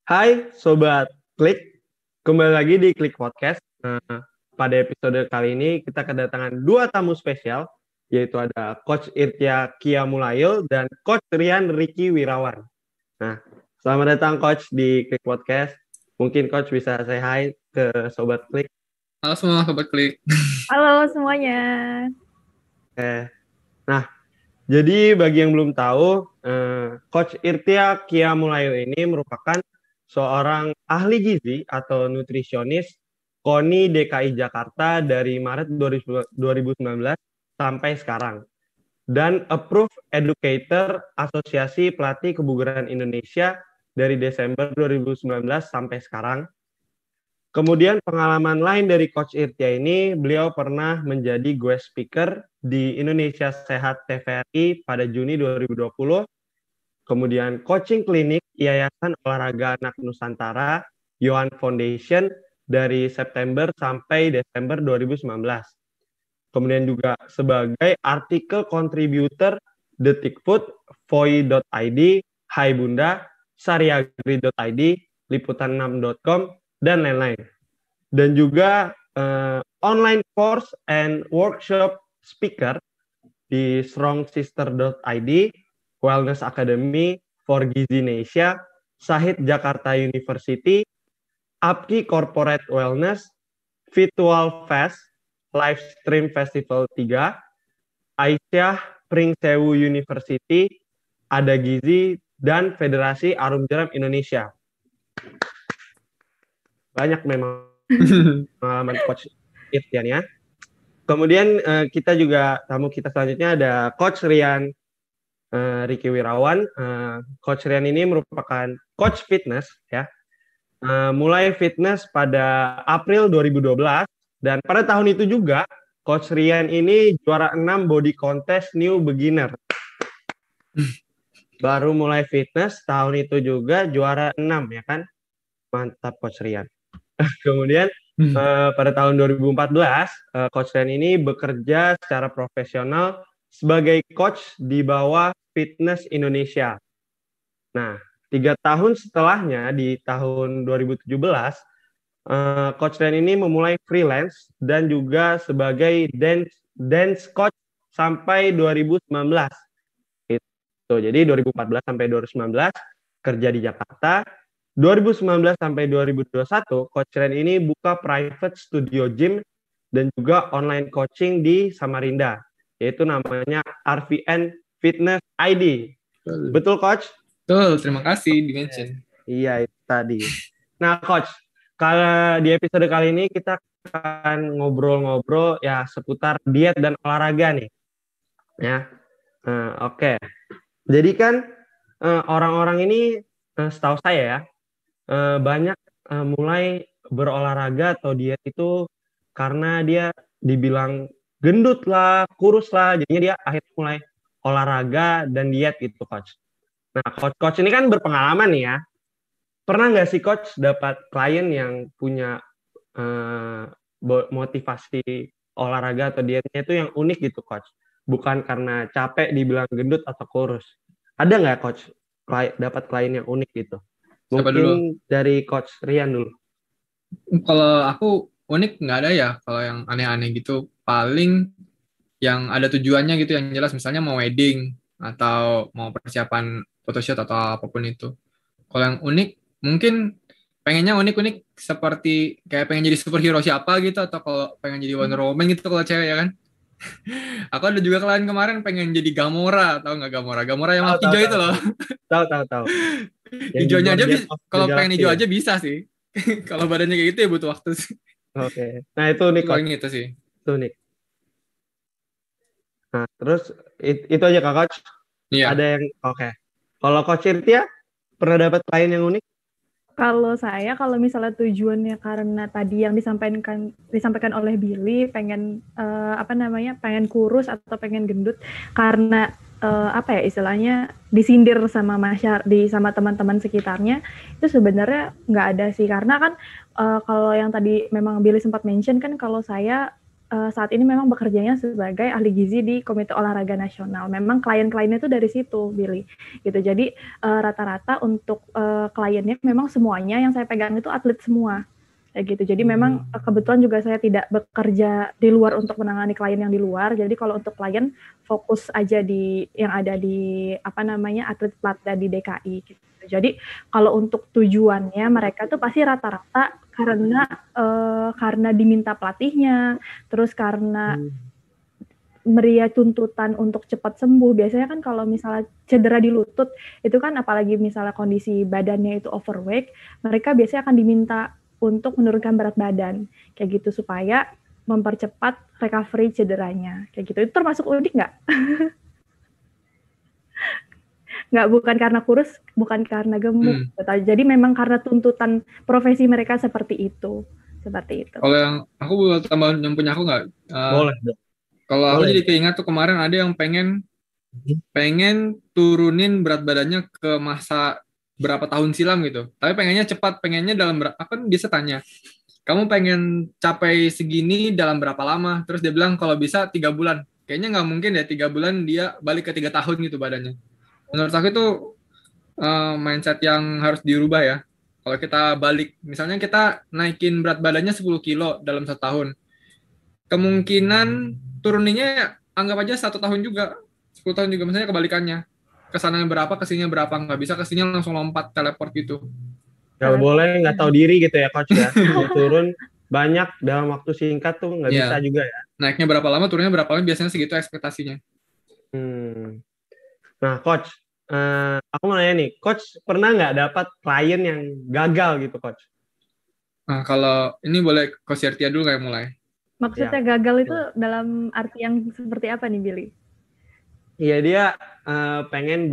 Hai Sobat Klik, kembali lagi di Klik Podcast. Pada episode kali ini kita kedatangan dua tamu spesial, yaitu ada Coach Irtia Kia Mulail dan Coach Rian Ricky Wirawan. Nah, selamat datang Coach di Klik Podcast. Mungkin Coach bisa say hi ke Sobat Klik. Halo semua Sobat Klik. Halo semuanya. Nah, jadi bagi yang belum tahu, Coach Irtia Kia Mulail ini merupakan seorang ahli gizi atau nutrisionis KONI DKI Jakarta dari Maret 2019 sampai sekarang. Dan Approved Educator Asosiasi Pelatih Kebugaran Indonesia dari Desember 2019 sampai sekarang. Kemudian pengalaman lain dari Coach Irtia ini, beliau pernah menjadi guest speaker di Indonesia Sehat TVRI pada Juni 2020. Kemudian coaching klinik Yayasan Olahraga Anak Nusantara, Yohan Foundation dari September sampai Desember 2019. Kemudian juga sebagai artikel contributor Detikfood, Voi.id, Hai Bunda, Sariagri.id, Liputan6.com, dan lain-lain. Dan juga online course and workshop speaker di strongsister.id, Wellness Academy for Gizi Indonesia, Sahid Jakarta University, APKI Corporate Wellness, Virtual Fest, Livestream Festival 3, Aisyah Pringsewu University, Ada Gizi, dan Federasi Arum Jeram Indonesia. Banyak memang pengalaman Coach Irtian ya. Kemudian kita juga, tamu kita selanjutnya ada Coach Rian Ricky Wirawan. Coach Rian ini merupakan coach fitness ya. Mulai fitness pada April 2012 dan pada tahun itu juga Coach Rian ini juara 6 body contest new beginner. Baru mulai fitness tahun itu juga juara 6 ya kan. Mantap Coach Rian. Kemudian pada tahun 2014 Coach Rian ini bekerja secara profesional sebagai coach di bawah Fitness Indonesia. Nah, 3 tahun setelahnya di tahun 2017, Coach Rian ini memulai freelance dan juga sebagai dance coach sampai 2019. Itu. Jadi 2014 sampai 2019 kerja di Jakarta. 2019 sampai 2021, Coach Rian ini buka private studio gym dan juga online coaching di Samarinda, yaitu namanya RVN Fitness ID. Betul, Coach? Betul, terima kasih di-mention. Iya, itu tadi. Nah, Coach, kalau di episode kali ini kita akan ngobrol-ngobrol ya seputar diet dan olahraga nih. Ya, oke. Jadi kan orang-orang ini setahu saya ya, banyak mulai berolahraga atau diet itu karena dia dibilang gendut lah, kurus lah, jadinya dia akhirnya mulai olahraga dan diet gitu, Coach. Nah, Coach ini kan berpengalaman nih ya. Pernah nggak sih Coach dapat klien yang punya motivasi olahraga atau dietnya itu yang unik gitu, Coach? Bukan karena capek dibilang gendut atau kurus. Ada nggak Coach dapat klien yang unik gitu? Siapa Mungkin dulu? dari Coach Rian dulu. Kalau aku unik nggak ada ya. Kalau yang aneh-aneh gitu, paling yang ada tujuannya gitu, yang jelas misalnya mau wedding atau mau persiapan photoshoot atau apapun itu. Kalau yang unik, mungkin pengennya unik-unik seperti kayak pengen jadi superhero siapa gitu, atau kalau pengen jadi Wonder Woman gitu kalau cewek ya kan. Aku ada juga klien kemarin pengen jadi Gamora, tahu nggak Gamora? Gamora yang warna hijau itu loh. Tahu. Yang di Hijaunya aja Guardian of the kalau pengen Galaxy hijau ya? aja bisa sih. Kalau badannya kayak gitu ya butuh waktu sih. Oke. Nah, itu unik, Itu Coach. paling itu sih. Itu unik. Nah, terus itu aja Kak Coach. Iya. Ada yang oke. Kalau Coach Irtia pernah dapat klien yang unik? Kalau saya, kalau misalnya tujuannya karena tadi yang disampaikan oleh Billy, pengen pengen kurus atau pengen gendut, karena istilahnya disindir sama sama teman-teman sekitarnya, itu sebenarnya nggak ada sih, karena kan kalau yang tadi memang Billy sempat mention kan, kalau saya saat ini memang bekerjanya sebagai ahli gizi di Komite Olahraga Nasional. Memang klien-kliennya itu dari situ, Billy. Gitu. Jadi rata-rata untuk kliennya memang semuanya yang saya pegang itu atlet semua. Kayak gitu. Jadi memang kebetulan juga saya tidak bekerja di luar untuk menangani klien yang di luar. Jadi kalau untuk klien fokus aja di yang ada di atlet Platda di DKI gitu. Jadi kalau untuk tujuannya mereka tuh pasti rata-rata karena diminta pelatihnya, terus karena meriah tuntutan untuk cepat sembuh. Biasanya kan kalau misalnya cedera di lutut, itu kan apalagi misalnya kondisi badannya itu overweight, mereka biasanya akan diminta untuk menurunkan berat badan, kayak gitu supaya mempercepat recovery cederanya, kayak gitu. Itu termasuk unik nggak? Nggak, bukan karena kurus, bukan karena gemuk. Jadi memang karena tuntutan profesi mereka seperti itu. Kalau yang aku boleh tambahan yang punya aku nggak? Boleh. Kalau aku jadi keingat tuh kemarin ada yang pengen turunin berat badannya ke masa berapa tahun silam gitu. Tapi pengennya cepat, pengennya dalam berapa, kan biasa tanya, kamu pengen capai segini dalam berapa lama? Terus dia bilang kalau bisa 3 bulan. Kayaknya nggak mungkin ya 3 bulan dia balik ke 3 tahun gitu badannya. Menurut aku itu mindset yang harus dirubah ya. Kalau kita balik, misalnya kita naikin berat badannya 10 kilo dalam 1 tahun. Kemungkinan turunnya anggap aja 1 tahun juga. 10 tahun juga, misalnya kebalikannya. Kesananya berapa, kesininya berapa. Nggak bisa kesininya langsung lompat, teleport gitu. Nggak boleh nggak tahu diri gitu ya, Coach ya. Mau turun banyak dalam waktu singkat tuh nggak bisa juga ya. Naiknya berapa lama, turunnya berapa lama, biasanya segitu ekspektasinya. Nah, Coach, aku mau nanya nih, Coach pernah nggak dapat klien yang gagal gitu, Coach? Nah, kalau ini boleh Coach Yertia dulu kayak mulai. Maksudnya gagal itu dalam arti yang seperti apa nih, Billy? Iya, dia pengen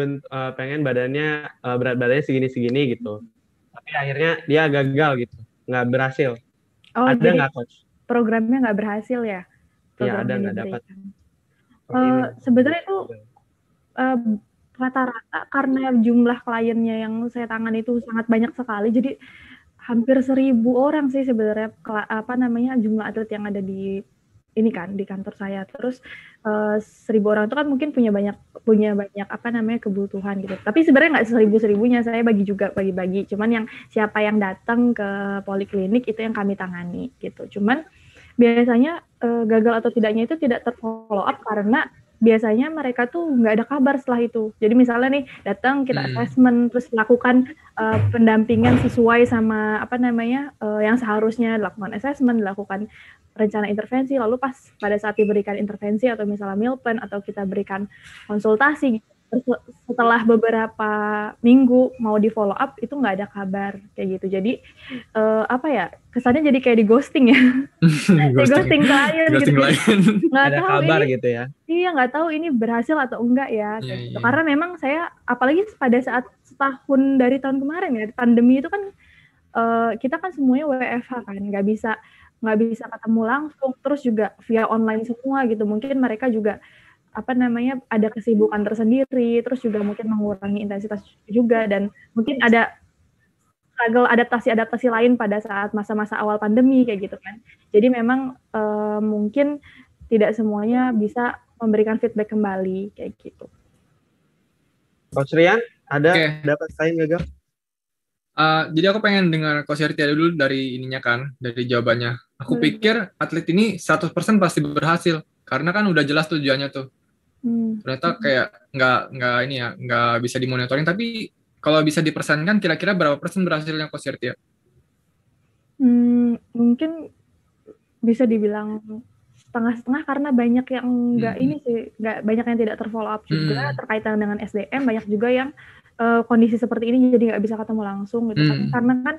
badannya, berat badannya segini-segini gitu. Tapi akhirnya dia gagal gitu, nggak berhasil. Ada nggak, Coach? Programnya nggak berhasil ya? Iya, ada nggak dapat. Sebenarnya itu rata-rata karena jumlah kliennya yang saya tangani itu sangat banyak sekali, jadi hampir 1.000 orang sih sebenarnya jumlah atlet yang ada di ini kan di kantor saya. Terus 1.000 orang itu kan mungkin punya banyak kebutuhan gitu. Tapi sebenarnya nggak 1.000-1.000-nya, saya bagi-bagi. Cuman yang siapa yang datang ke poliklinik itu yang kami tangani gitu. Cuman biasanya gagal atau tidaknya itu tidak terfollow up karena biasanya mereka tuh nggak ada kabar setelah itu. Jadi misalnya nih datang kita assessment, terus lakukan pendampingan sesuai sama yang seharusnya dilakukan assessment, dilakukan rencana intervensi, lalu pas pada saat diberikan intervensi atau misalnya meal plan atau kita berikan konsultasi, setelah beberapa minggu mau di follow up itu nggak ada kabar kayak gitu. Jadi kesannya jadi kayak di ghosting ya. ghosting klien gitu. Nggak ada kabar ini, gitu ya. Iya, nggak tahu ini berhasil atau enggak ya. Gitu. Karena memang saya apalagi pada saat setahun dari tahun kemarin ya, pandemi itu kan kita kan semuanya WFH kan, nggak bisa ketemu langsung, terus juga via online semua gitu. Mungkin mereka juga ada kesibukan tersendiri, terus juga mungkin mengurangi intensitas juga, dan mungkin ada struggle adaptasi lain pada saat masa-masa awal pandemi kayak gitu kan. Jadi memang mungkin tidak semuanya bisa memberikan feedback kembali kayak gitu. Coach Rian, dapat klien gagal? Jadi aku pengen dengar Coach Yertia dulu dari ininya kan, dari jawabannya. Aku pikir atlet ini 100% pasti berhasil, karena kan udah jelas tujuannya tuh. Ternyata kayak nggak bisa dimonitoring. Tapi kalau bisa dipersenkan, kira-kira berapa persen berhasilnya Coach Yertia? Mungkin bisa dibilang setengah-setengah, karena banyak yang nggak banyak yang tidak terfollow up juga terkait dengan SDM, banyak juga yang kondisi seperti ini jadi nggak bisa ketemu langsung gitu kan. Karena kan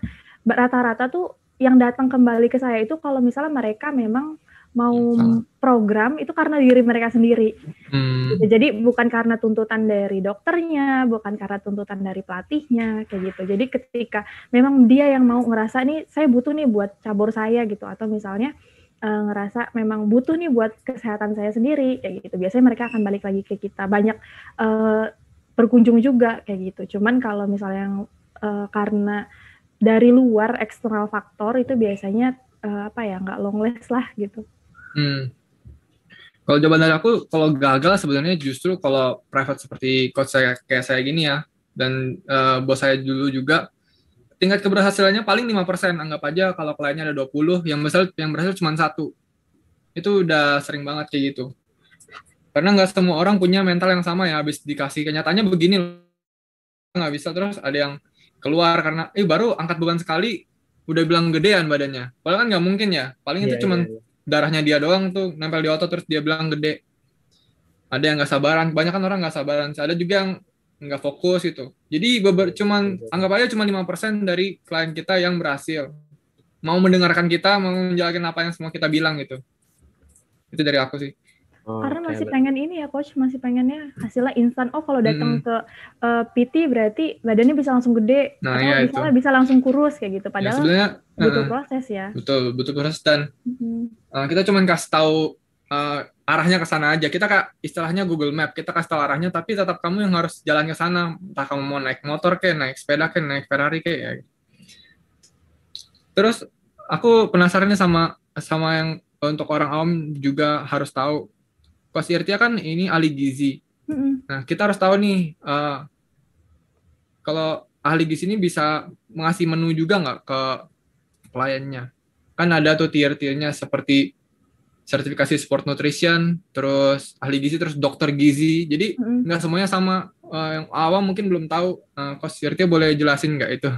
rata-rata tuh yang datang kembali ke saya itu kalau misalnya mereka memang mau program itu karena diri mereka sendiri. Gitu. Jadi bukan karena tuntutan dari dokternya, bukan karena tuntutan dari pelatihnya kayak gitu. Jadi ketika memang dia yang mau ngerasa nih saya butuh nih buat cabur saya gitu, atau misalnya ngerasa memang butuh nih buat kesehatan saya sendiri kayak gitu. Biasanya mereka akan balik lagi ke kita. Banyak berkunjung juga kayak gitu. Cuman kalau misalnya karena dari luar eksternal faktor itu biasanya nggak long last lah gitu. Hmm. Kalau jawaban dari aku, kalau gagal sebenarnya justru kalau private seperti coach saya kayak saya gini ya, dan bos saya dulu juga, tingkat keberhasilannya paling 5%. Anggap aja kalau kliennya ada 20, yang berhasil cuma satu. Itu udah sering banget kayak gitu. Karena nggak semua orang punya mental yang sama ya, habis dikasih kenyataannya begini nggak bisa, terus ada yang keluar karena baru angkat beban sekali udah bilang gedean badannya. Padahal kan nggak mungkin ya. Paling itu Iya, iya, cuman iya. darahnya dia doang tuh nempel di otot terus dia bilang gede. Ada yang nggak sabaran, kebanyakan orang nggak sabaran. Ada juga yang nggak fokus gitu. Jadi cuman anggap aja cuma 5% dari klien kita yang berhasil. Mau mendengarkan kita, mau menjalankan apa yang semua kita bilang gitu. Itu dari aku sih. Karena Oke, masih pengen ini ya coach, masih pengennya hasilnya instan. Oh kalau datang Mm-mm. ke PT berarti badannya bisa langsung gede Nah atau ya itu. misalnya bisa langsung kurus kayak gitu. Ya Padahal sebenarnya butuh proses ya. betul proses dan Mhm. kita cuma kasih tahu arahnya ke sana aja. Kita istilahnya Google Map, kita kasih tahu arahnya, tapi tetap kamu yang harus jalan ke sana. Entah kamu mau naik motor kayak, naik sepeda kayak, naik Ferrari kayak. Ya. Terus aku penasaran nih sama yang untuk orang awam juga harus tahu. Coach Irtia kan ini ahli gizi. Mhm. Nah, kita harus tahu nih kalau ahli gizi ini bisa mengasih menu juga nggak ke kliennya. Kan ada tuh tier-tiernya seperti sertifikasi sport nutrition, terus ahli gizi, terus dokter gizi. Jadi Mhm. nggak semuanya sama. Yang awam mungkin belum tahu. Coach Yurtia boleh jelasin nggak itu?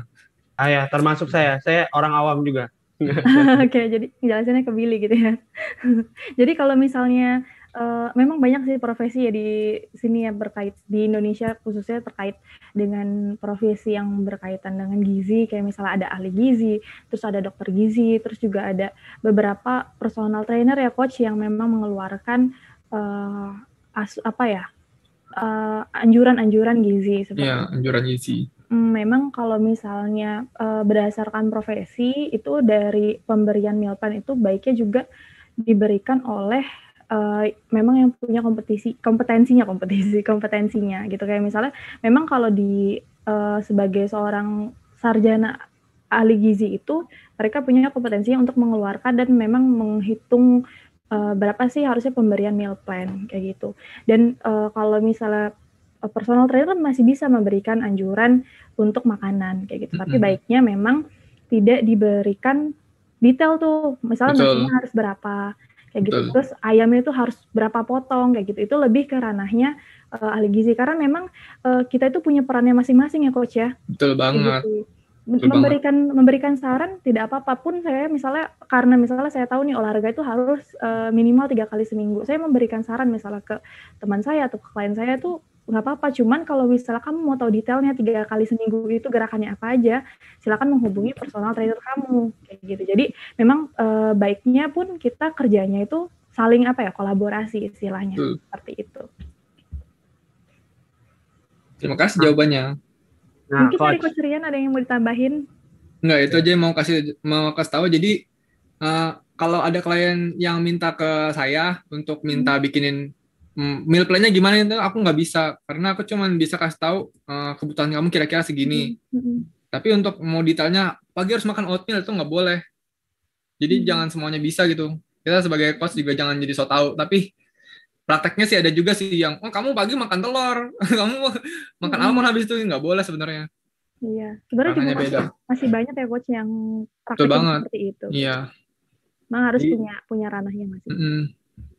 Ya, termasuk saya orang awam juga. Oke, jadi jelasinnya ke Billy gitu ya. Jadi kalau misalnya memang banyak sih profesi ya di sini ya di Indonesia khususnya terkait dengan profesi yang berkaitan dengan gizi, kayak misalnya ada ahli gizi, terus ada dokter gizi, terus juga ada beberapa personal trainer ya coach yang memang mengeluarkan anjuran-anjuran gizi seperti Iya, anjuran gizi. Memang kalau misalnya berdasarkan profesi itu dari pemberian meal plan itu baiknya juga diberikan oleh memang yang punya kompetensinya gitu. Kayak misalnya memang kalau sebagai seorang sarjana ahli gizi itu mereka punya kompetensinya untuk mengeluarkan dan memang menghitung berapa sih harusnya pemberian meal plan kayak gitu. Dan kalau misalnya personal trainer masih bisa memberikan anjuran untuk makanan kayak gitu. Tapi baiknya memang tidak diberikan detail tuh. Misalnya nasinya harus berapa kayak gitu. Terus ayamnya itu harus berapa potong kayak gitu. Itu lebih ke ranahnya ahli gizi karena memang kita itu punya perannya masing-masing ya coach ya. Betul banget. Gitu. Memberikan saran tidak apa-apa pun saya misalnya karena misalnya saya tahu nih olahraga itu harus minimal 3 kali seminggu. Saya memberikan saran misalnya ke teman saya atau ke klien saya tuh nggak apa-apa, cuman kalau misalnya kamu mau tahu detailnya 3 kali seminggu itu gerakannya apa aja, silakan menghubungi personal trainer kamu kayak gitu. Jadi memang baiknya pun kita kerjanya itu saling kolaborasi istilahnya seperti itu. Terima kasih jawabannya. Nah, mungkin dari Coach Rian ada yang mau ditambahin? Enggak, itu aja mau kasih tahu. Jadi kalau ada klien yang minta ke saya untuk minta bikinin meal plan-nya gimana itu aku nggak bisa karena aku cuma bisa kasih tahu kebutuhan kamu kira-kira segini. Tapi untuk mau detailnya pagi harus makan oatmeal itu nggak boleh. Jadi jangan semuanya bisa gitu. Kita sebagai coach juga jangan jadi so tahu. Tapi prakteknya sih ada juga sih yang kamu pagi makan telur, kamu makan almond habis itu nggak boleh sebenarnya. Iya, sebenarnya juga masih banyak ya coach yang prakteknya seperti itu. Iya. Memang harus punya ranahnya masing.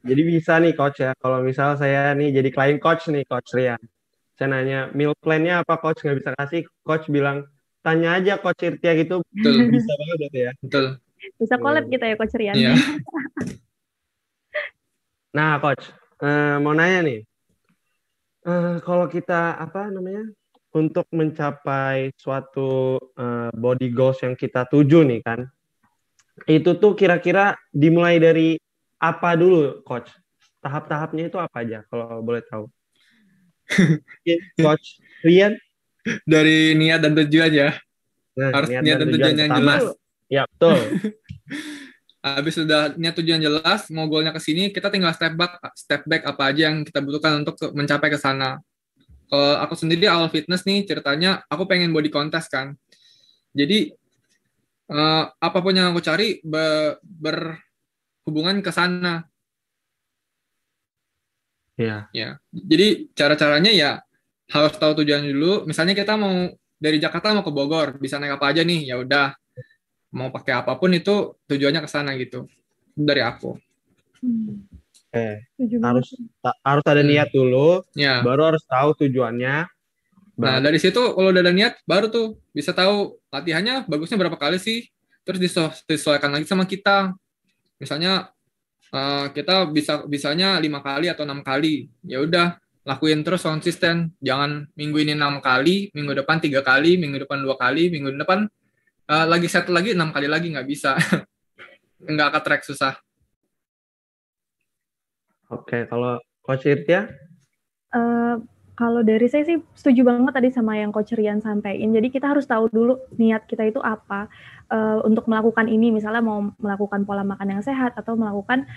Jadi bisa nih coach ya, kalau misal saya nih jadi klien coach nih, Coach Rian. Saya nanya, meal plan-nya apa coach nggak bisa kasih, coach bilang, tanya aja Coach Irtia gitu. Betul. Bisa banget ya. Betul. Bisa collab kita ya Coach Rian. Iya. Nah coach, mau nanya nih. Kalau kita untuk mencapai suatu body goals yang kita tuju nih kan, itu tuh kira-kira dimulai dari apa dulu, coach? Tahap-tahapnya itu apa aja, kalau boleh tahu? Coach Rian? Dari niat dan tujuan ya. Nah, harus niat dan tujuan yang jelas. Ya betul. Habis sudah niat tujuan jelas, mau goalnya ke sini, kita tinggal step back apa aja yang kita butuhkan untuk mencapai ke sana. Kalau aku sendiri awal fitness nih, ceritanya aku pengen body contest kan. Jadi apapun yang aku cari hubungan ke sana. Iya. Ya, jadi cara-caranya ya harus tahu tujuan dulu. Misalnya kita mau dari Jakarta mau ke Bogor, bisa naik apa aja nih? Ya udah, mau pakai apapun itu tujuannya ke sana gitu. Dari aku. Setuju banget. Harus ada niat dulu, Ya. baru harus tahu tujuannya. Nah, dari situ kalau udah ada niat, baru tuh bisa tahu latihannya bagusnya berapa kali sih. Terus disesuaikan lagi sama kita. Misalnya kita bisanya 5 kali atau 6 kali. Ya udah, lakuin terus konsisten. Jangan minggu ini 6 kali, minggu depan 3 kali, minggu depan 2 kali, minggu depan lagi set lagi 6 kali lagi, nggak bisa. Nggak ke-track, susah. Oke, kalau Coach Irtia? Kalau dari saya sih setuju banget tadi sama yang Coach Rian sampaikan. Jadi kita harus tahu dulu niat kita itu apa untuk melakukan ini. Misalnya mau melakukan pola makan yang sehat atau melakukan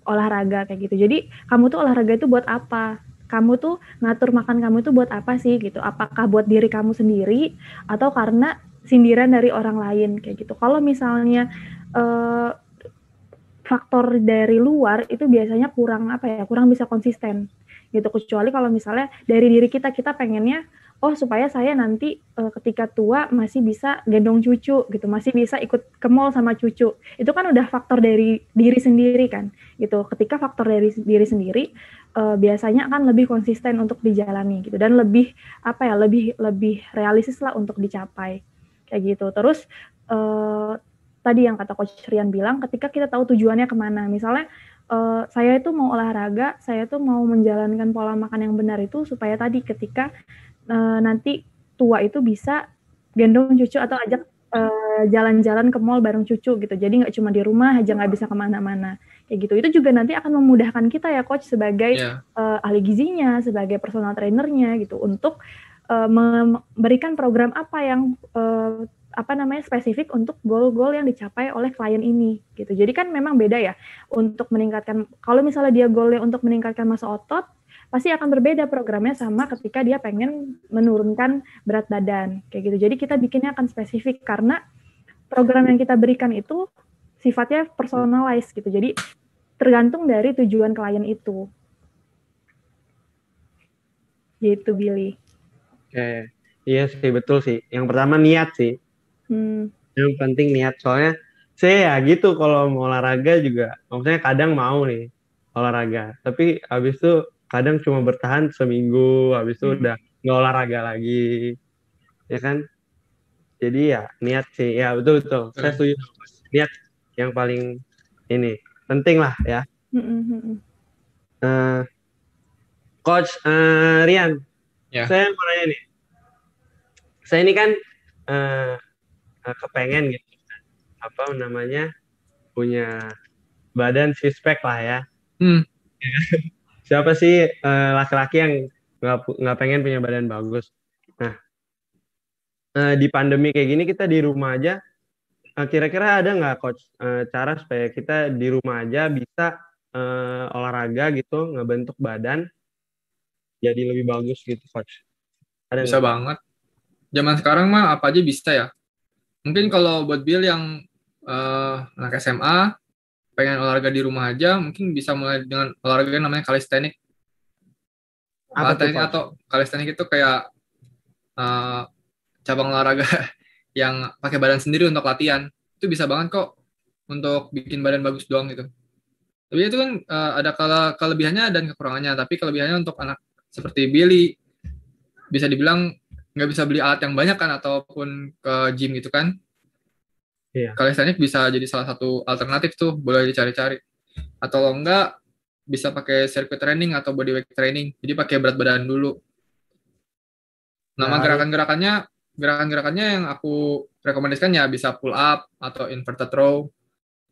olahraga kayak gitu. Jadi kamu tuh olahraga itu buat apa? Kamu tuh ngatur makan kamu itu buat apa sih gitu? Apakah buat diri kamu sendiri atau karena sindiran dari orang lain kayak gitu? Kalau misalnya faktor dari luar itu biasanya kurang bisa konsisten gitu, kecuali kalau misalnya dari diri kita pengennya supaya saya nanti ketika tua masih bisa gendong cucu gitu, masih bisa ikut ke mall sama cucu. Itu kan udah faktor dari diri sendiri kan gitu. Ketika faktor dari diri sendiri biasanya akan lebih konsisten untuk dijalani gitu, dan lebih lebih realistis lah untuk dicapai kayak gitu. Terus tadi yang kata Coach Rian bilang, ketika kita tahu tujuannya kemana, misalnya saya itu mau olahraga, saya tuh mau menjalankan pola makan yang benar itu supaya tadi ketika nanti tua itu bisa gendong cucu atau ajak jalan-jalan ke mall bareng cucu gitu. Jadi nggak cuma di rumah aja, nggak bisa kemana-mana kayak gitu. Itu juga nanti akan memudahkan kita ya Coach sebagai ahli gizinya, sebagai personal trainernya gitu, untuk memberikan program apa yang spesifik untuk goal-goal yang dicapai oleh klien ini gitu. Jadi kan memang beda ya untuk meningkatkan, kalau misalnya dia goalnya untuk meningkatkan massa otot, pasti akan berbeda programnya sama ketika dia pengen menurunkan berat badan kayak gitu. Jadi kita bikinnya akan spesifik karena program yang kita berikan itu sifatnya personalized gitu. Jadi tergantung dari tujuan klien itu. Gitu Billy. Oke. Iya sih, betul sih. Yang pertama niat sih. Yang penting niat, soalnya saya ya gitu kalau mau olahraga juga, maksudnya kadang mau nih olahraga, tapi habis itu kadang cuma bertahan seminggu, habis itu udah nggak olahraga lagi, ya kan? Jadi ya niat sih, ya betul. Saya setuju, niat yang paling ini penting lah ya. Coach Rian, saya mau nanya nih, saya ini kan kepengen gitu, punya badan six pack lah ya. Siapa sih laki-laki yang nggak pengen punya badan bagus? Nah, di pandemi kayak gini kita di rumah aja, kira-kira ada nggak Coach cara supaya kita di rumah aja bisa olahraga gitu, ngebentuk badan jadi lebih bagus gitu Coach? Ada bisa banget. Zaman sekarang mah apa aja bisa ya. Mungkin kalau buat Bill yang anak SMA, pengen olahraga di rumah aja, mungkin bisa mulai dengan olahraga yang namanya calisthenics. Atau calisthenics itu kayak cabang olahraga yang pakai badan sendiri untuk latihan. Itu bisa banget kok untuk bikin badan bagus doang gitu. Tapi itu kan ada kelebihannya dan kekurangannya. Tapi kelebihannya untuk anak seperti Billy, bisa dibilang nggak bisa beli alat yang banyak kan, ataupun ke gym gitu kan. Iya. Calisthenics bisa jadi salah satu alternatif tuh, boleh dicari-cari. Atau enggak bisa pakai circuit training atau bodyweight training. Jadi pakai berat badan dulu. Nama gerakan-gerakannya yang aku rekomendasikan ya bisa pull up atau inverted row.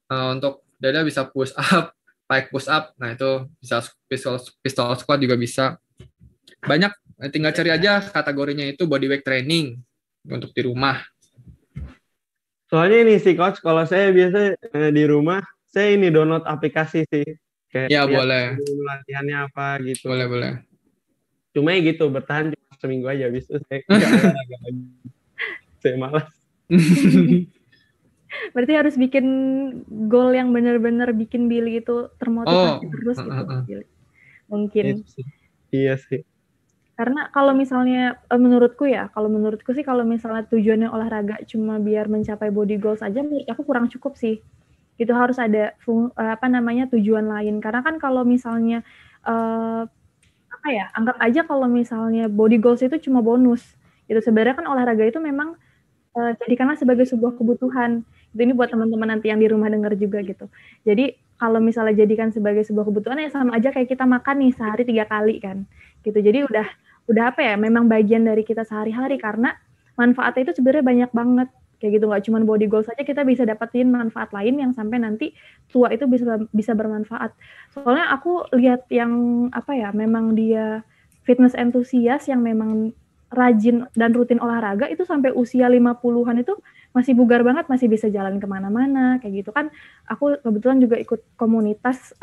Untuk dada bisa push up, pike push up. Nah itu bisa pistol squat juga bisa. Banyak, tinggal cari aja kategorinya itu bodyweight training untuk di rumah. Soalnya ini sih Coach, kalau saya biasa di rumah, saya ini download aplikasi sih. Kayak ya boleh. Latihannya apa gitu. Boleh. Cuma ya gitu, bertahan cuma seminggu aja, habis itu saya nggak olahraga lagi. Saya malas. Berarti harus bikin goal yang benar-benar bikin Billy itu termotivasi Oh, terus gitu, Billy. Mungkin. Iya sih. Karena kalau misalnya menurutku sih kalau misalnya tujuannya olahraga cuma biar mencapai body goals aja, menurut aku kurang cukup sih. Itu harus ada tujuan lain. Karena kan kalau misalnya anggap aja kalau misalnya body goals itu cuma bonus. Itu sebenarnya kan olahraga itu memang jadikanlah sebagai sebuah kebutuhan. Ini buat teman-teman nanti yang di rumah dengar juga gitu. Jadi kalau misalnya jadikan sebagai sebuah kebutuhan ya sama aja kayak kita makan nih sehari 3 kali kan. Gitu. Jadi udah memang bagian dari kita sehari-hari karena manfaatnya itu sebenarnya banyak banget. Kayak gitu, nggak cuma body goal saja, kita bisa dapetin manfaat lain yang sampai nanti tua itu bisa bermanfaat. Soalnya aku lihat yang memang dia fitness enthusiast yang memang rajin dan rutin olahraga itu sampai usia 50-an itu masih bugar banget, masih bisa jalan kemana-mana, kayak gitu kan. Aku kebetulan juga ikut komunitas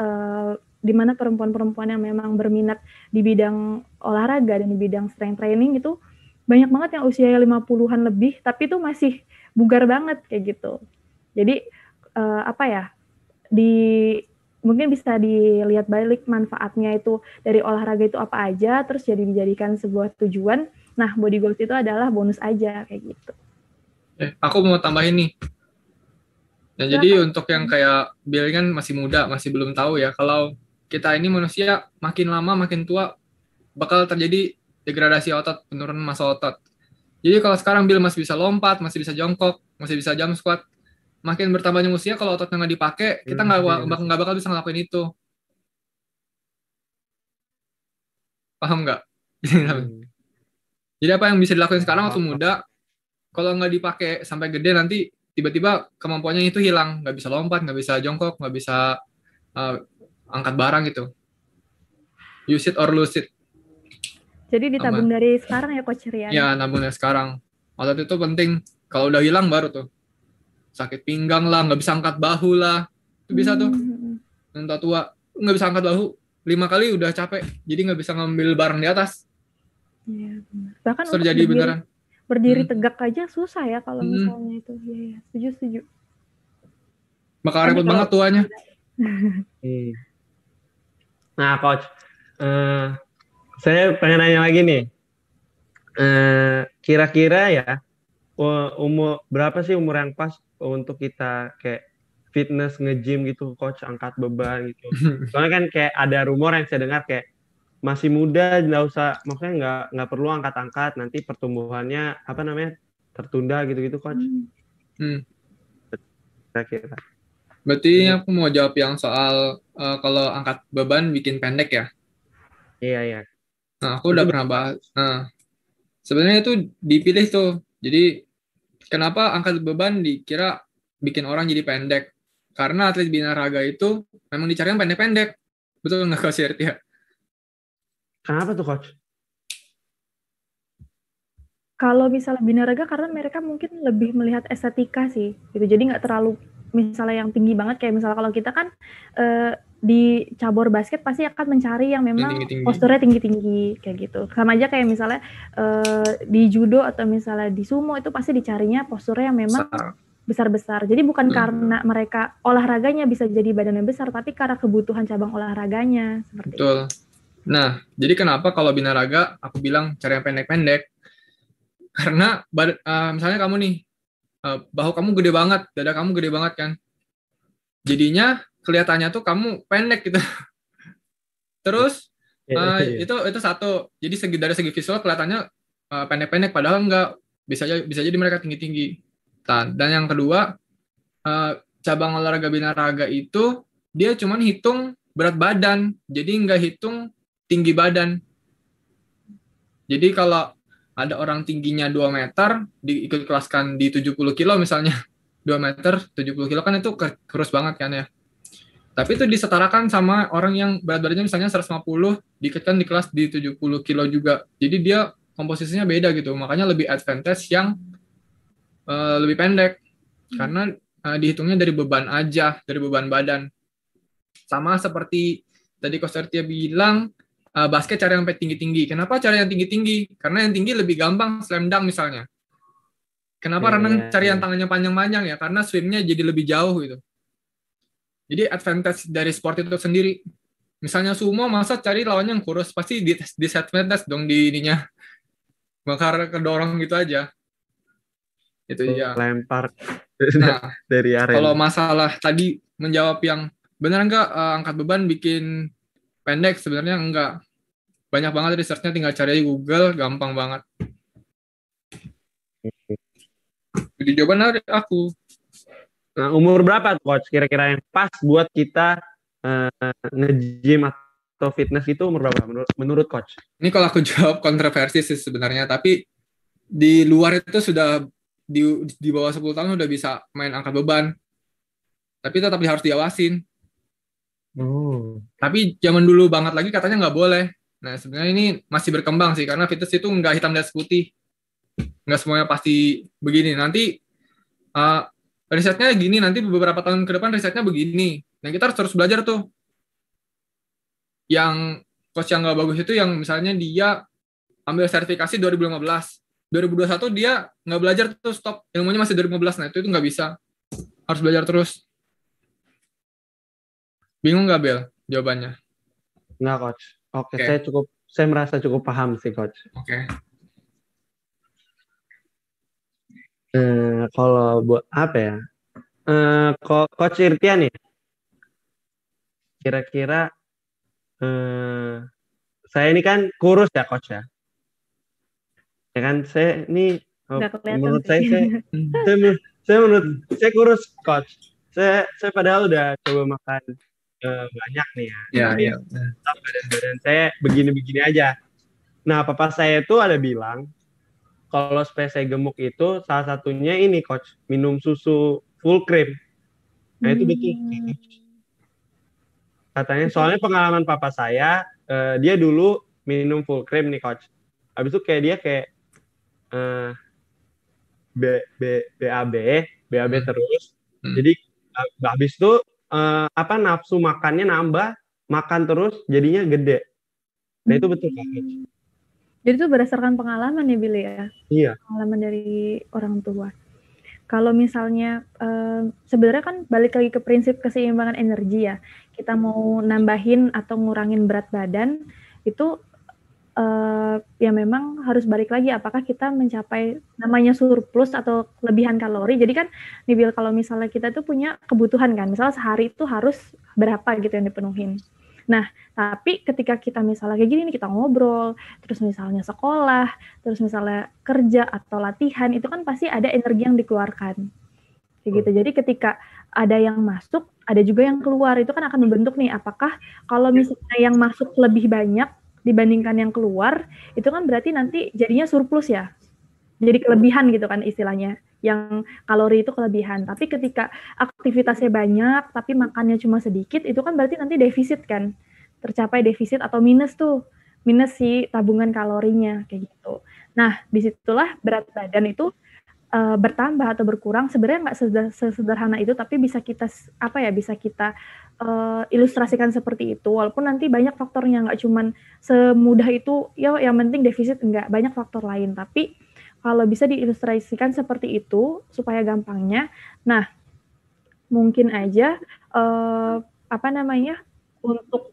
di mana perempuan-perempuan yang memang berminat di bidang olahraga dan di bidang strength training itu banyak banget yang usia 50-an lebih, tapi itu masih bugar banget kayak gitu. Jadi mungkin bisa dilihat balik manfaatnya itu dari olahraga itu apa aja, terus dijadikan sebuah tujuan. Nah, body goals itu adalah bonus aja kayak gitu. Aku mau tambahin nih. Nah, jadi untuk yang kayak Bill kan masih muda, masih belum tahu ya, kalau kita ini manusia makin lama makin tua bakal terjadi degradasi otot, penurunan massa otot. Jadi kalau sekarang Bill masih bisa lompat, masih bisa jongkok, masih bisa jump squat, makin bertambahnya usia kalau ototnya nggak dipakai, kita nggak bakal bisa ngelakuin itu. Paham nggak? Jadi apa yang bisa dilakuin sekarang waktu muda, kalau nggak dipakai sampai gede nanti tiba-tiba kemampuannya itu hilang, nggak bisa lompat, nggak bisa jongkok, nggak bisa angkat barang gitu. Use it or lose it. Jadi ditabung dari sekarang ya Coach Rian? Ya, nabung dari sekarang. Otot itu penting. Kalau udah hilang baru tuh. Sakit pinggang lah, nggak bisa angkat bahu lah. Itu bisa tuh. Yang tua nggak bisa angkat bahu. 5 kali udah capek. Jadi nggak bisa ngambil barang di atas. Iya, benar. Bahkan terjadi beneran. Berdiri tegak aja susah ya kalau misalnya itu. Iya, setuju. Bakal repot banget tuanya. Nah, Coach. Saya pengen nanya lagi nih. Kira-kira ya, umur berapa sih umur yang pas untuk kita kayak fitness nge-gym gitu, Coach, angkat beban gitu. Soalnya kan kayak ada rumor yang saya dengar kayak masih muda, nggak usah, maksudnya nggak perlu angkat-angkat, nanti pertumbuhannya tertunda gitu-gitu, Coach. Kira-kira. Berarti aku mau jawab yang soal kalau angkat beban bikin pendek ya? Iya. Nah, aku udah pernah bahas. Nah, sebenarnya itu dipilih tuh. Jadi, kenapa angkat beban dikira bikin orang jadi pendek? Karena atlet binaraga itu memang dicari yang pendek-pendek. Betul nggak, Coach Yertia? Kenapa tuh, Coach? Kalau misalnya binaraga, karena mereka mungkin lebih melihat estetika sih. Gitu. Jadi nggak terlalu misalnya yang tinggi banget. Kayak misalnya kalau kita kan di cabur basket pasti akan mencari yang memang posturnya tinggi-tinggi kayak gitu. Sama aja kayak misalnya di judo atau misalnya di sumo itu pasti dicarinya posturnya yang memang besar-besar. Jadi bukan karena mereka olahraganya bisa jadi badannya besar, tapi karena kebutuhan cabang olahraganya seperti itu. Nah, jadi kenapa kalau binaraga aku bilang cari yang pendek-pendek? Karena misalnya kamu nih bahu kamu gede banget, dada kamu gede banget kan. Jadinya kelihatannya tuh kamu pendek gitu. Terus itu satu. Jadi dari segi visual kelihatannya pendek-pendek, padahal enggak. Bisa jadi mereka tinggi-tinggi. Dan yang kedua, cabang olahraga binaraga itu dia cuma hitung berat badan, jadi enggak hitung tinggi badan. Jadi kalau ada orang tingginya 2 meter, diikut kelaskan di 70 kilo misalnya, 2 meter, 70 kilo kan itu kurus banget kan ya. Tapi itu disetarakan sama orang yang berat badannya misalnya 150, diikutkan di kelas di 70 kilo juga. Jadi dia komposisinya beda gitu, makanya lebih advantage yang lebih pendek. Karena dihitungnya dari beban aja, dari beban badan. Sama seperti tadi Coach Ertia bilang, basket cari yang tinggi-tinggi. Kenapa cari yang tinggi-tinggi? Karena yang tinggi lebih gampang slam dunk misalnya. Kenapa renang cari yang tangannya panjang-panjang ya? Karena swimnya jadi lebih jauh gitu. Jadi advantage dari sport itu sendiri. Misalnya sumo, masa cari lawannya yang kurus, pasti disadvantage dong di ininya. Bakar kedorong gitu aja. Itu ya. Lempar Nah, dari kalau arena. masalah tadi menjawab yang benar nggak angkat beban bikin pendek, sebenarnya enggak. Banyak banget research-nya, tinggal cari aja Google, gampang banget. Jadi jawaban dari aku. Nah, umur berapa tuh coach kira-kira yang pas buat kita nge-gym atau fitness itu umur berapa menurut coach? Ini kalau aku jawab kontroversi sih sebenarnya, tapi di luar itu sudah di bawah 10 tahun udah bisa main angkat beban. Tapi tetap harus diawasin. Tapi zaman dulu banget lagi katanya nggak boleh. Nah, sebenarnya ini masih berkembang sih, karena fitness itu nggak hitam dan putih. Nggak semuanya pasti begini. Nanti risetnya gini, nanti beberapa tahun ke depan risetnya begini. Nah, kita harus terus belajar tuh. Yang coach yang nggak bagus itu yang misalnya dia ambil sertifikasi 2015. 2021 dia nggak belajar tuh, stop. Ilmunya masih 2015. Nah, itu nggak bisa. Harus belajar terus. Bingung nggak, Bel, jawabannya? Nggak, coach. Oke, saya merasa cukup paham sih, coach. Oke. Kalau buat apa ya? Coach Irtian nih. Kira-kira saya ini kan kurus ya, coach ya. Ya kan, saya ini menurut saya menurut saya kurus, coach. Saya padahal udah coba makan banyak nih ya. Iya. Badan saya begini-begini aja. Nah, papa saya itu ada bilang kalau supaya saya gemuk itu salah satunya ini, coach, minum susu full cream. Nah, itu betul. Katanya, soalnya pengalaman papa saya, dia dulu minum full cream nih, coach. Habis itu dia kayak BAB terus. Jadi habis itu nafsu makannya nambah, makan terus jadinya gede. Nah, itu betul, coach. Jadi itu berdasarkan pengalaman ya, Billy ya? Iya. Pengalaman dari orang tua. Kalau misalnya, sebenarnya kan balik lagi ke prinsip keseimbangan energi ya. Kita mau nambahin atau ngurangin berat badan, itu ya memang harus balik lagi apakah kita mencapai namanya surplus atau kelebihan kalori. Jadi kan nih Bill, kalau misalnya kita tuh punya kebutuhan kan, misalnya sehari itu harus berapa gitu yang dipenuhin. Nah, tapi ketika kita misalnya kayak gini nih, kita ngobrol, terus misalnya sekolah, terus misalnya kerja atau latihan, itu kan pasti ada energi yang dikeluarkan. Kayak gitu. Jadi ketika ada yang masuk, ada juga yang keluar, itu kan akan membentuk nih, apakah kalau misalnya yang masuk lebih banyak dibandingkan yang keluar, itu kan berarti nanti jadinya surplus ya. Jadi kelebihan gitu kan istilahnya. Yang kalori itu kelebihan. Tapi ketika aktivitasnya banyak, tapi makannya cuma sedikit, itu kan berarti nanti defisit kan. Tercapai defisit atau minus tuh. Minus si tabungan kalorinya, kayak gitu. Nah, disitulah berat badan itu bertambah atau berkurang. Sebenarnya nggak sesederhana itu, tapi bisa kita ilustrasikan seperti itu. Walaupun nanti banyak faktornya, nggak cuman semudah itu, ya yang penting defisit, enggak. Banyak faktor lain. Tapi kalau bisa diilustrasikan seperti itu, supaya gampangnya, nah, mungkin aja, untuk,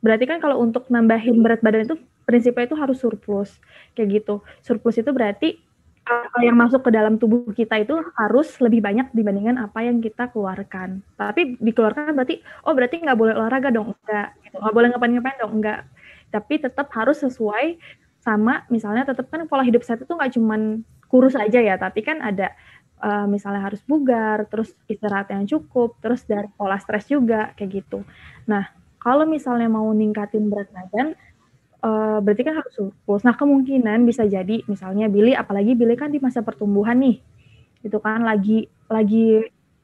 berarti kan kalau untuk nambahin berat badan itu, prinsipnya itu harus surplus, kayak gitu. Surplus itu berarti, apa yang masuk ke dalam tubuh kita itu harus lebih banyak dibandingkan apa yang kita keluarkan. Tapi dikeluarkan berarti nggak boleh olahraga dong, enggak. Gitu. Nggak boleh ngapain-ngapain dong, enggak. Tapi tetap harus sesuai sama, misalnya tetap kan pola hidup sehat itu nggak cuman kurus aja ya, tapi kan ada misalnya harus bugar, terus istirahat yang cukup, terus dari pola stres juga, kayak gitu. Nah, kalau misalnya mau ningkatin berat badan, berarti kan harus surplus. Nah, kemungkinan bisa jadi misalnya apalagi Billy kan di masa pertumbuhan nih. Itu kan lagi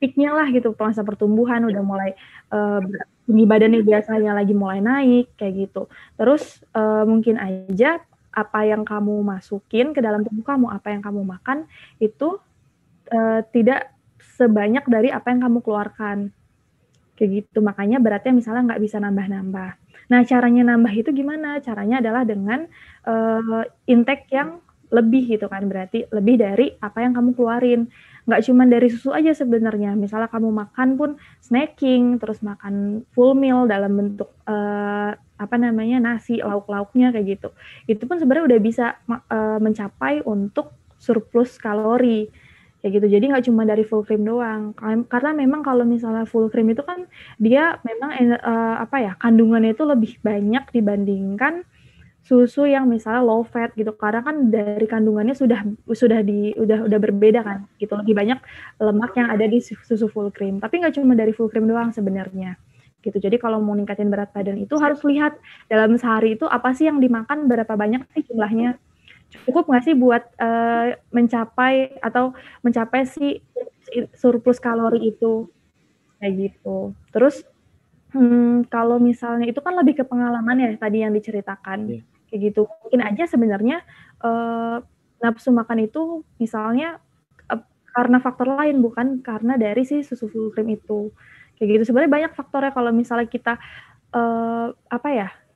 peak-nya lah gitu, masa pertumbuhan udah mulai tinggi badannya biasanya lagi mulai naik kayak gitu. Terus mungkin aja apa yang kamu masukin ke dalam tubuh kamu, apa yang kamu makan itu tidak sebanyak dari apa yang kamu keluarkan. Kayak gitu. Makanya beratnya misalnya nggak bisa nambah-nambah. Nah, caranya nambah itu gimana? Caranya adalah dengan intake yang lebih gitu kan, berarti lebih dari apa yang kamu keluarin. Nggak cuma dari susu aja sebenarnya, misalnya kamu makan pun snacking, terus makan full meal dalam bentuk nasi, lauk-lauknya kayak gitu. Itu pun sebenarnya udah bisa mencapai untuk surplus kalori kayak gitu. Jadi nggak cuma dari full cream doang. Karena memang kalau misalnya full cream itu kan dia memang kandungannya itu lebih banyak dibandingkan susu yang misalnya low fat gitu. Karena kan dari kandungannya udah berbeda kan gitu. Lebih banyak lemak yang ada di susu full cream. Tapi nggak cuma dari full cream doang sebenarnya. Gitu. Jadi kalau mau ningkatin berat badan itu harus lihat dalam sehari itu apa sih yang dimakan, berapa banyak sih jumlahnya, cukup nggak sih buat mencapai si surplus kalori itu kayak gitu. Terus kalau misalnya itu kan lebih ke pengalaman ya tadi yang diceritakan kayak gitu. Mungkin aja sebenarnya nafsu makan itu misalnya karena faktor lain, bukan karena dari si susu full cream itu. Kayak gitu. Sebenarnya banyak faktornya kalau misalnya kita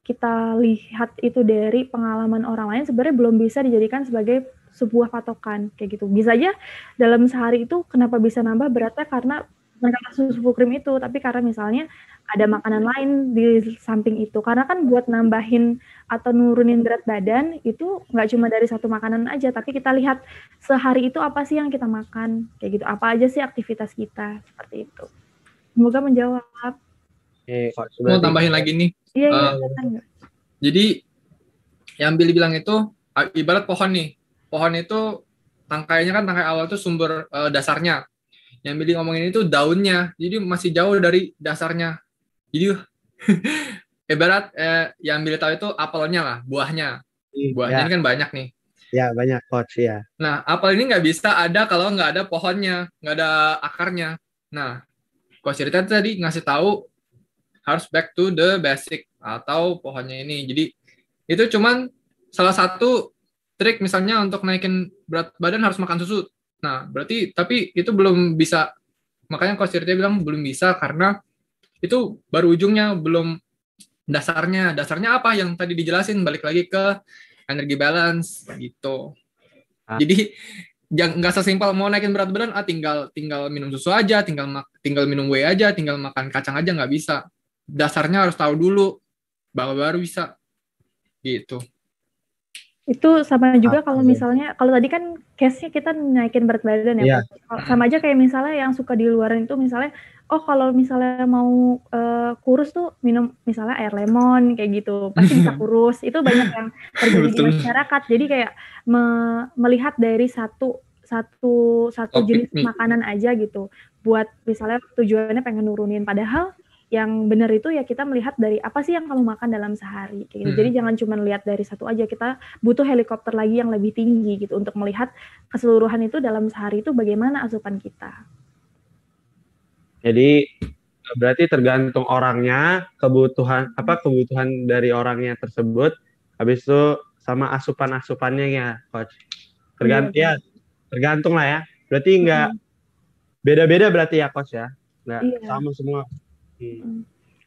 kita lihat itu dari pengalaman orang lain, sebenarnya belum bisa dijadikan sebagai sebuah patokan kayak gitu. Bisa aja dalam sehari itu kenapa bisa nambah beratnya karena susu full cream itu, tapi karena misalnya ada makanan lain di samping itu. Karena kan buat nambahin atau nurunin berat badan itu nggak cuma dari satu makanan aja, tapi kita lihat sehari itu apa sih yang kita makan kayak gitu. Apa aja sih aktivitas kita seperti itu. Semoga menjawab. Mau tambahin lagi nih. Iya. Jadi yang Billy bilang itu ibarat pohon nih. Pohon itu tangkainya kan tangkai awal itu sumber dasarnya. Yang Billy ngomongin itu daunnya. Jadi masih jauh dari dasarnya. Jadi ibarat yang Billy tahu itu apelnya lah, buahnya. Buahnya ini kan banyak nih. Ya, banyak coach ya. Nah, apel ini nggak bisa ada kalau nggak ada pohonnya, nggak ada akarnya. Nah, coach cerita tadi ngasih tahu harus back to the basic atau pohonnya ini. Jadi itu cuman salah satu trik misalnya untuk naikin berat badan harus makan susu. Nah, berarti tapi itu belum bisa. Makanya coach cerita bilang belum bisa karena itu baru ujungnya, belum dasarnya. Dasarnya apa yang tadi dijelasin, balik lagi ke energy balance gitu. Jadi nggak sesimpel mau naikin berat badan tinggal minum susu aja, tinggal minum whey aja, tinggal makan kacang aja, nggak bisa. Dasarnya harus tahu dulu baru bisa gitu. Itu sama juga kalau misalnya, kalau tadi kan case-nya kita naikin berat badan ya. Sama aja kayak misalnya yang suka di luaran itu misalnya, kalau misalnya mau kurus tuh minum misalnya air lemon kayak gitu, pasti bisa kurus. Itu banyak yang terjadi di masyarakat. Jadi kayak melihat dari satu jenis makanan aja gitu. Buat misalnya tujuannya pengen nurunin, padahal yang benar itu ya kita melihat dari apa sih yang kamu makan dalam sehari kayak gitu. Jadi jangan cuma lihat dari satu aja, kita butuh helikopter lagi yang lebih tinggi gitu untuk melihat keseluruhan itu dalam sehari itu bagaimana asupan kita. Jadi berarti tergantung orangnya, kebutuhan dari orangnya tersebut, habis itu sama asupannya ya coach. Tergantung lah ya. Berarti nggak beda-beda berarti ya coach ya, nggak sama semua.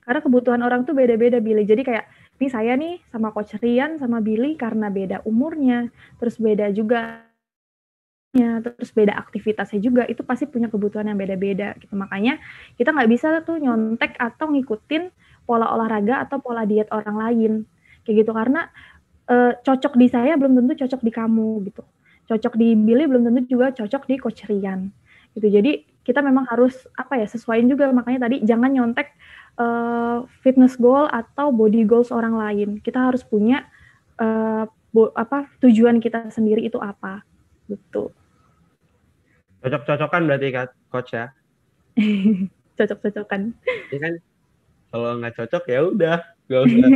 Karena kebutuhan orang tuh beda-beda, Billy. Jadi kayak nih saya nih sama Coach Rian sama Billy karena beda umurnya, terus beda juga, terus beda aktivitasnya juga, itu pasti punya kebutuhan yang beda-beda gitu. Makanya kita nggak bisa tuh nyontek atau ngikutin pola olahraga atau pola diet orang lain kayak gitu, karena cocok di saya belum tentu cocok di kamu gitu, cocok di Billy belum tentu juga cocok di Coach Rian gitu. Jadi kita memang harus sesuaiin juga. Makanya tadi jangan nyontek fitness goal atau body goals orang lain. Kita harus punya tujuan kita sendiri itu apa gitu. Cocok-cocokan berarti coach ya. Cocok-cocokan. Iya kan, kalau nggak cocok ya udah nggak usah